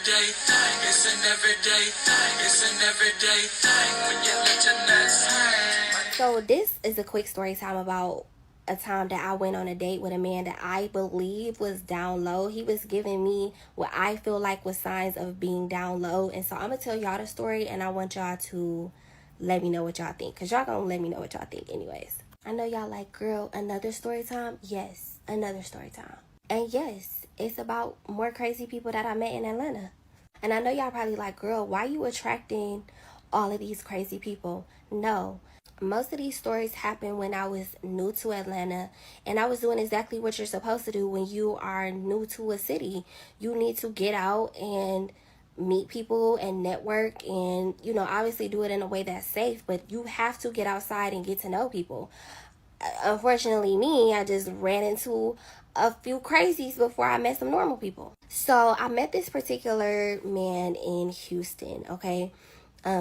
everyday thing. It's an everyday thing. It's an everyday thing when you let your nuts hang. So this is a quick story time about a time that I went on a date with a man that I believe was down low. He was giving me what I feel like was signs of being down low. And so I'm going to tell y'all the story, and I want y'all to let me know what y'all think, because y'all going to let me know what y'all think anyways. I know y'all like, girl, another story time? Yes, another story time. And yes, it's about more crazy people that I met in Atlanta. And I know y'all probably like, girl, why you attracting all of these crazy people? No. Most of these stories happened when I was new to Atlanta, and I was doing exactly what you're supposed to do when you are new to a city. You need to get out and meet people and network, and obviously do it in a way that's safe, but you have to get outside and get to know people. Unfortunately, I just ran into a few crazies before I met some normal people. So I met this particular man in Houston, okay?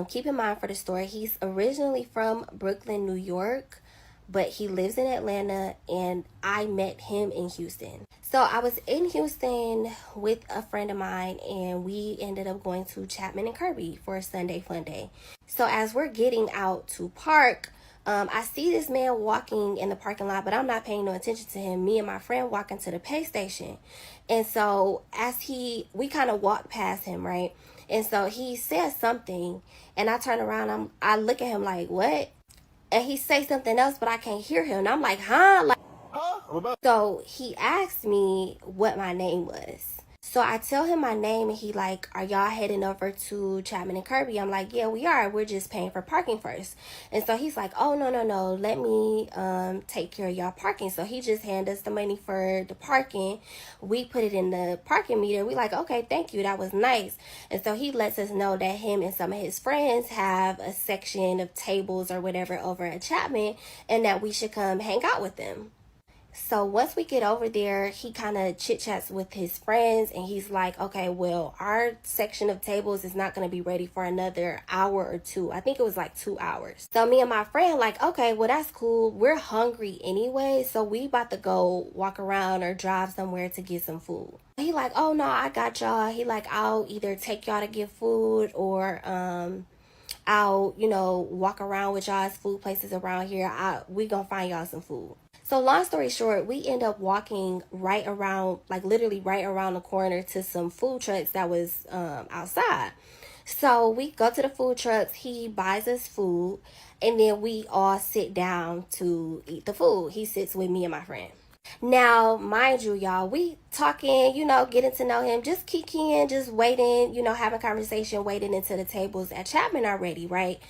Keep in mind for the story, he's originally from Brooklyn, New York, but he lives in Atlanta, and I met him in Houston. So I was in Houston with a friend of mine, and we ended up going to Chapman and Kirby for a Sunday fun day. So as we're getting out to park, I see this man walking in the parking lot, but I'm not paying no attention to him. Me and my friend walking to the pay station. And so we kind of walked past him, right? And so he says something, and I turn around, I look at him like, what? And he says something else, but I can't hear him. And I'm like, huh? So he asked me what my name was. So I tell him my name, and he like, are y'all heading over to Chapman and Kirby? I'm like, yeah, we are. We're just paying for parking first. And so he's like, oh, no. Let me take care of y'all parking. So he just handed us the money for the parking. We put it in the parking meter. We like, okay, thank you. That was nice. And so he lets us know that him and some of his friends have a section of tables or whatever over at Chapman, and that we should come hang out with them. So once we get over there, he kind of chit-chats with his friends, and he's like, okay, well, our section of tables is not going to be ready for another hour or two. I think it was like 2 hours. So me and my friend like, okay, well, that's cool. We're hungry anyway, so we about to go walk around or drive somewhere to get some food. He like, oh, no, I got y'all. He like, I'll either take y'all to get food, or I'll, walk around with y'all's food places around here. We gonna find y'all some food. So long story short, we end up walking right around, like literally right around the corner to some food trucks that was outside. So we go to the food trucks, he buys us food, and then we all sit down to eat the food. He sits with me and my friend. Now, mind you, y'all, we talking, getting to know him, just kikiing, just waiting, having conversation, waiting until the tables at Chapman are ready, right?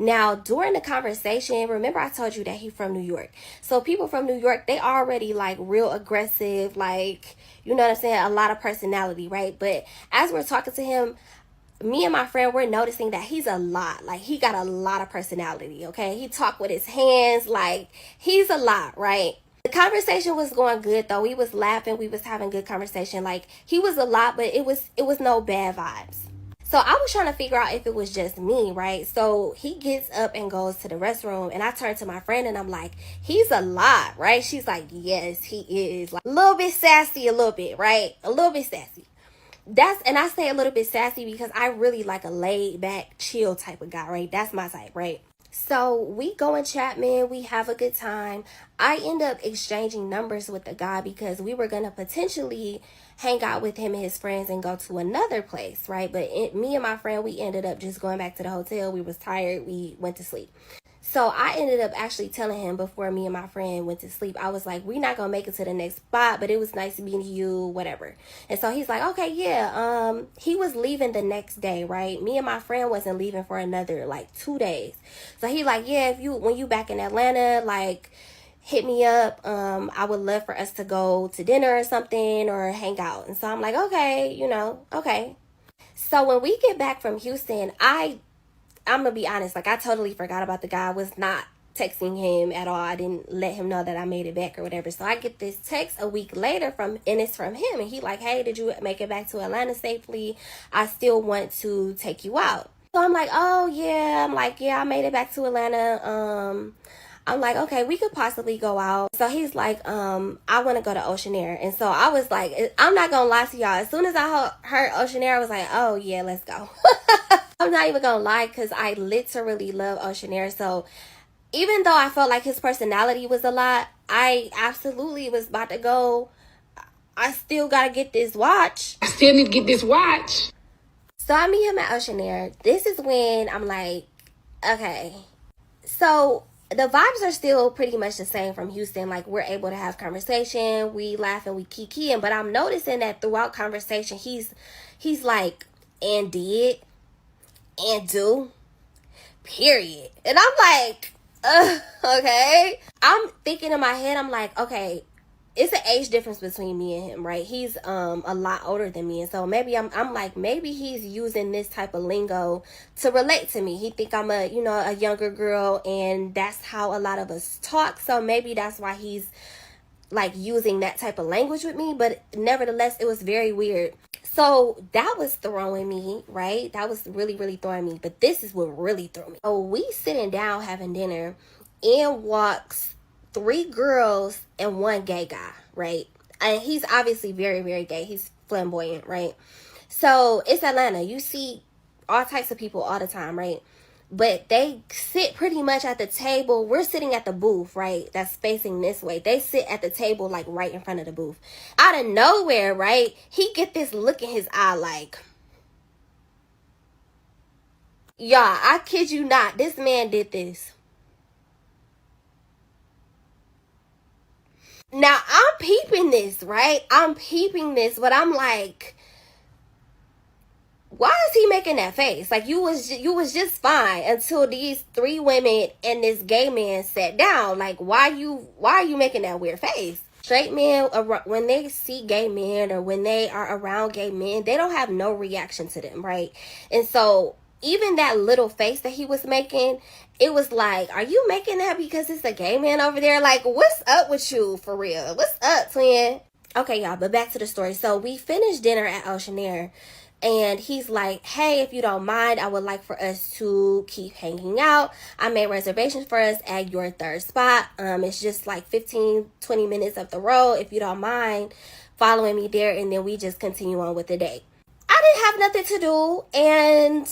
Now, during the conversation, remember I told you that he's from New York. So people from New York, they already like real aggressive, like, you know what I'm saying? A lot of personality, right? But as we're talking to him, me and my friend, we're noticing that he's a lot. Like, he got a lot of personality, okay? He talk with his hands, like, he's a lot, right? The conversation was going good though. We was laughing, we was having good conversation. Like, he was a lot, but it was no bad vibes. So I was trying to figure out if it was just me, right? So he gets up and goes to the restroom, and I turn to my friend and I'm like, he's a lot, right? She's like, yes, he is. Like, a little bit sassy, a little bit, right? A little bit sassy. And I say a little bit sassy because I really like a laid back, chill type of guy, right? That's my type, right? So we go in Chapman, we have a good time. I end up exchanging numbers with the guy because we were going to potentially hang out with him and his friends and go to another place, right? But me and my friend, we ended up just going back to the hotel. We was tired. We went to sleep. So I ended up actually telling him before me and my friend went to sleep, I was like, we're not going to make it to the next spot, but it was nice meeting you, whatever. And so he's like, okay, yeah. He was leaving the next day, right? Me and my friend wasn't leaving for another like 2 days. So he like, yeah, when you back in Atlanta, like, hit me up. I would love for us to go to dinner or something or hang out. And so I'm like, okay, okay. So when we get back from Houston, I'm going to be honest, like, I totally forgot about the guy. I was not texting him at all. I didn't let him know that I made it back or whatever. So I get this text a week later and it's from him. And he like, hey, did you make it back to Atlanta safely? I still want to take you out. So I'm like, oh, yeah. I'm like, yeah, I made it back to Atlanta. I'm like, okay, we could possibly go out. So he's like, I want to go to Ocean Air. And so I was like, I'm not going to lie to y'all. As soon as I heard Ocean Air, I was like, oh yeah, let's go. I'm not even going to lie, because I literally love Ocean Air. So even though I felt like his personality was a lot, I absolutely was about to go. I still got to get this watch. I still need to get this watch. So I meet him at Ocean Air. This is when I'm like, okay. So the vibes are still pretty much the same from Houston. Like, we're able to have conversation, we laugh and we kikiing. But I'm noticing that throughout conversation, he's like, and did, and do, period. And I'm like, okay. I'm thinking in my head, I'm like, okay, it's an age difference between me and him, right? He's a lot older than me, and so maybe I'm like, maybe he's using this type of lingo to relate to me. He think I'm a younger girl, and that's how a lot of us talk. So maybe that's why he's like using that type of language with me. But nevertheless, it was very weird. So that was throwing me, right? That was really, really throwing me. But this is what really threw me. So we sitting down having dinner, and walks 3 girls and 1 gay guy, right? And he's obviously very, very gay. He's flamboyant, right? So it's Atlanta. You see all types of people all the time, right? But they sit pretty much at the table. We're sitting at the booth, right? That's facing this way. They sit at the table like right in front of the booth. Out of nowhere, right? He get this look in his eye like, y'all, I kid you not. This man did this. Now, I'm peeping this, right? I'm peeping this, but I'm like, why is he making that face? Like, you was just fine until these 3 women and this gay man sat down. Like, why are you making that weird face? Straight men, when they see gay men or when they are around gay men, they don't have no reaction to them, right? And so even that little face that he was making, it was like, are you making that because it's a gay man over there? Like, what's up with you, for real? What's up, twin? Okay, y'all, but back to the story. So we finished dinner at Ocean Air, and he's like, hey, if you don't mind, I would like for us to keep hanging out. I made reservations for us at your 3rd spot. It's just like 15-20 minutes up the road. If you don't mind following me there, and then we just continue on with the day. I didn't have nothing to do, and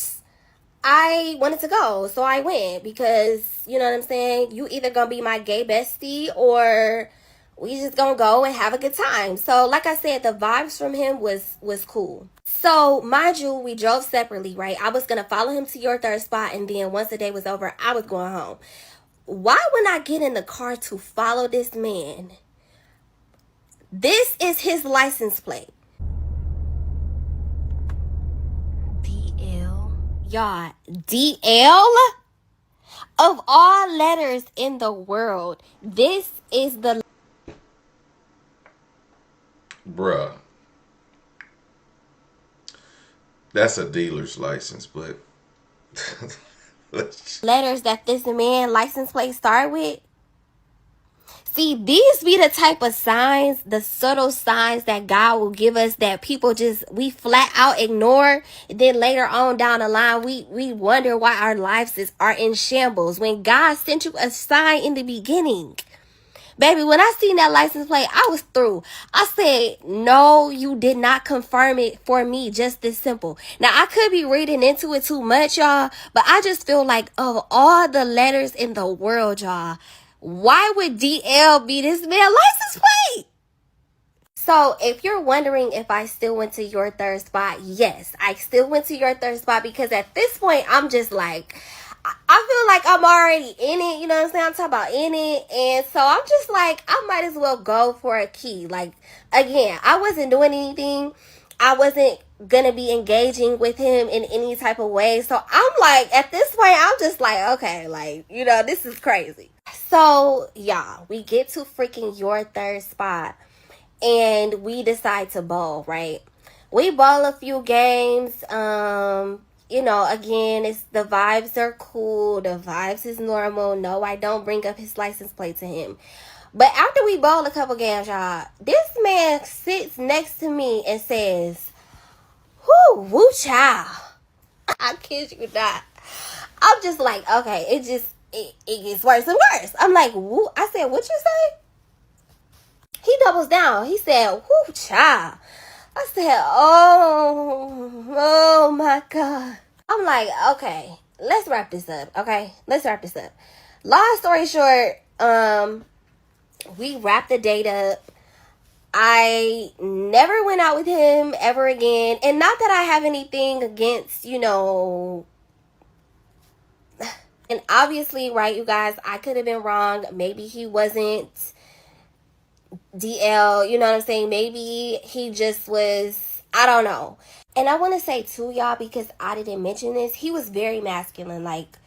I wanted to go, so I went, because, you know what I'm saying, you either gonna be my gay bestie or we just gonna go and have a good time. So like I said, the vibes from him was cool. So mind you, we drove separately, right? I was gonna follow him to your 3rd spot, and then once the day was over, I was going home. Why would I get in the car to follow this man? This is his license plate. Y'all, DL? Of all letters in the world, this is the... Bruh. That's a dealer's license, but... letters that this man license plate start with. See, these be the type of signs, the subtle signs that God will give us that people we flat out ignore. Then later on down the line, we wonder why our lives are in shambles when God sent you a sign in the beginning. Baby, when I seen that license plate, I was through. I said, no, you did not confirm it for me. Just this simple. Now, I could be reading into it too much, y'all, but I just feel like of all the letters in the world, y'all, why would DL be this man license plate? So if you're wondering if I still went to your 3rd spot, yes, I still went to your 3rd spot, because at this point, I'm just like, I feel like I'm already in it, you know what I'm saying? I'm talking about in it. And so I'm just like, I might as well go for a key. Like, again, I wasn't doing anything. I wasn't gonna be engaging with him in any type of way. So I'm like, at this point, I'm just like, okay, like, you know, this is crazy. So, y'all, we get to freaking your 3rd spot, and we decide to bowl, right? We bowl a few games. You know, again, it's the vibes are cool. The vibes is normal. No, I don't bring up his license plate to him. But after we bowl a couple games, y'all, this man sits next to me and says, whoo child. I kid you not. I'm just like, okay, it gets worse and worse. I'm like, woo. I said, what you say? He doubles down. He said, whoo, child. I said, oh my God. I'm like, okay, let's wrap this up. Okay, let's wrap this up. Long story short, we wrapped the date up. I never went out with him ever again. And not that I have anything against, and obviously, right, you guys, I could have been wrong. Maybe he wasn't DL, you know what I'm saying? Maybe he just was, I don't know. And I want to say too, y'all, because I didn't mention this, he was very masculine, like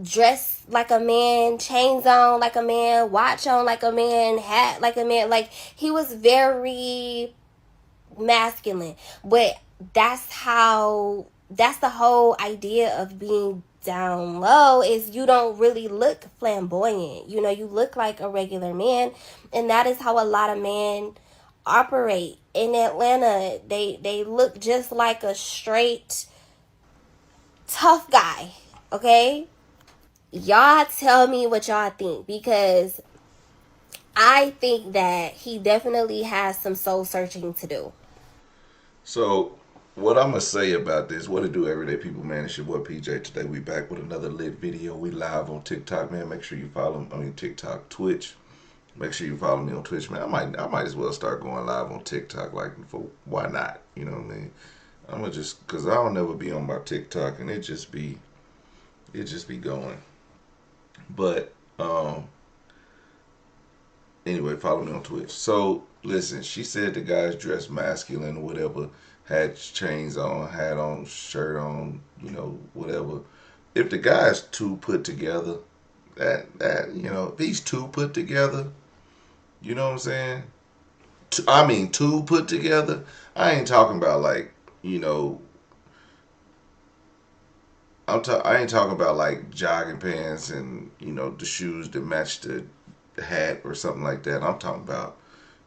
dressed like a man, chains on like a man, watch on like a man, hat like a man. Like, he was very masculine. But that's the whole idea of being down low, is you don't really look flamboyant. You look like a regular man, and that is how a lot of men operate in Atlanta. They look just like a straight tough guy. Okay, y'all tell me what y'all think, because I think that he definitely has some soul searching to do. So, what I'm gonna say about this? What to do, everyday people, man? It's your boy PJ. Today we back with another lit video. We live on TikTok, man. Make sure you follow. TikTok, Twitch. Make sure you follow me on Twitch, man. I might as well start going live on TikTok. Like, for why not? You know what I mean? I'm gonna just, cause I don't never be on my TikTok, and it just be going. But anyway, follow me on Twitch. So listen, she said the guys dressed masculine or whatever, had chains on, hat on, shirt on, whatever. If the guy's too put together, if he's too put together, you know what I'm saying? Too put together. I ain't talking about like, I ain't talking about like jogging pants and the shoes that match the hat or something like that. I'm talking about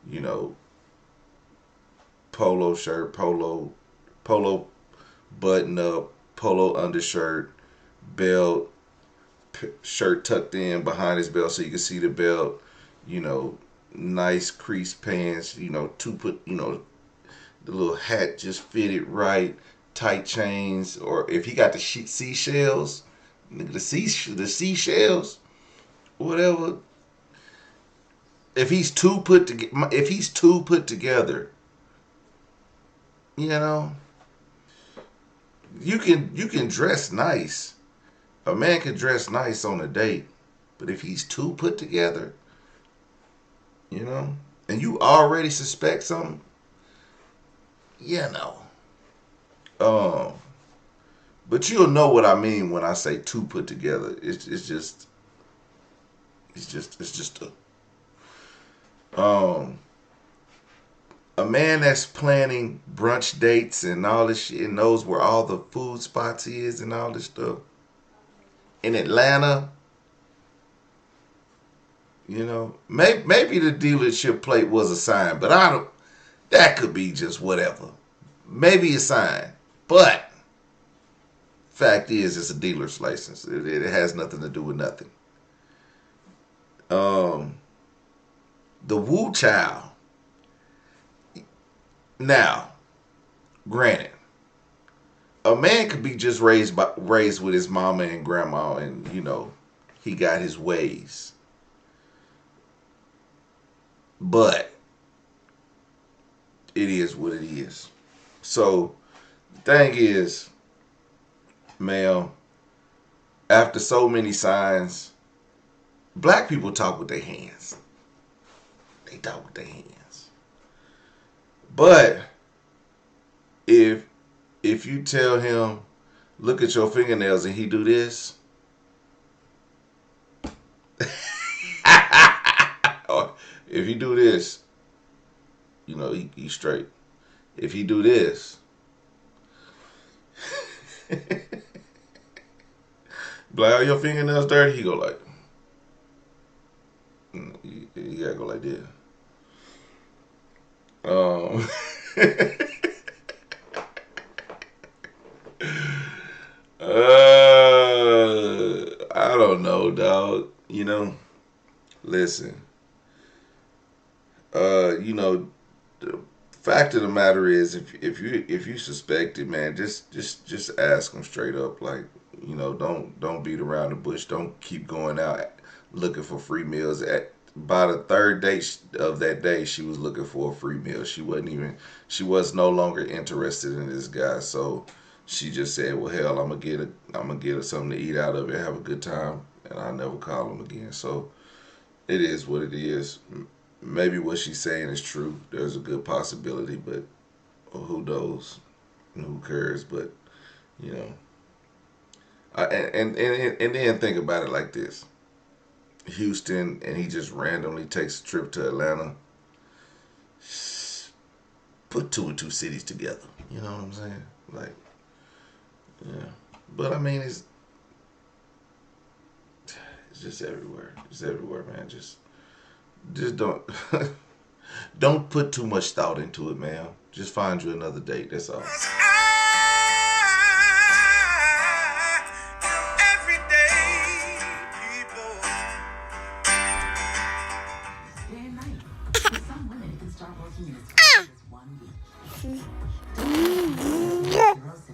you know polo shirt, polo button up, polo undershirt, belt, shirt tucked in behind his belt so you can see the belt. You know, nice creased pants. The little hat just fitted right, tight chains, or if he got the seashells, the seashells, whatever. If he's too put together, you know, you can dress nice. A man can dress nice on a date, but if he's too put together, you know, and you already suspect something, you know. Um, but you'll know what I mean when I say too put together. It's just a man that's planning brunch dates and all this shit and knows where all the food spots is and all this stuff in Atlanta. Maybe the dealership plate was a sign, but I don't. That could be just whatever. Maybe a sign, but fact is, it's a dealer's license. It has nothing to do with nothing. Um, the Woo Child. Now, granted, a man could be just raised with his mama and grandma, and he got his ways. But it is what it is. So the thing is, ma'am, after so many signs, black people talk with their hands. They talk with their hands. But if you tell him, look at your fingernails, and he do this, or if he do this, he straight. If he do this, like, are your fingernails dirty? He go like, you gotta go like this. I don't you know, listen, you know, the fact of the matter is, if you suspect it, man, just ask them straight up. Like, you know, don't beat around the bush. Don't keep going out looking for free meals. At by the third day of that day, she was looking for a free meal. She was no longer interested in this guy. So she just said, "Well, hell, I'm gonna get her something to eat out of it, have a good time, and I'll never call him again." So it is what it is. Maybe what she's saying is true. There's a good possibility, but who knows? And who cares? But you know, and then think about it like this: Houston, and he just randomly takes a trip to Atlanta. Put two and two cities together. You know what I'm saying? Like, yeah. But I mean, it's just everywhere. It's everywhere, man. Just don't don't put too much thought into it, man. Just find you another date. That's all. Everyday people. Day and night. For some women, it can start working in as fast as 1 week.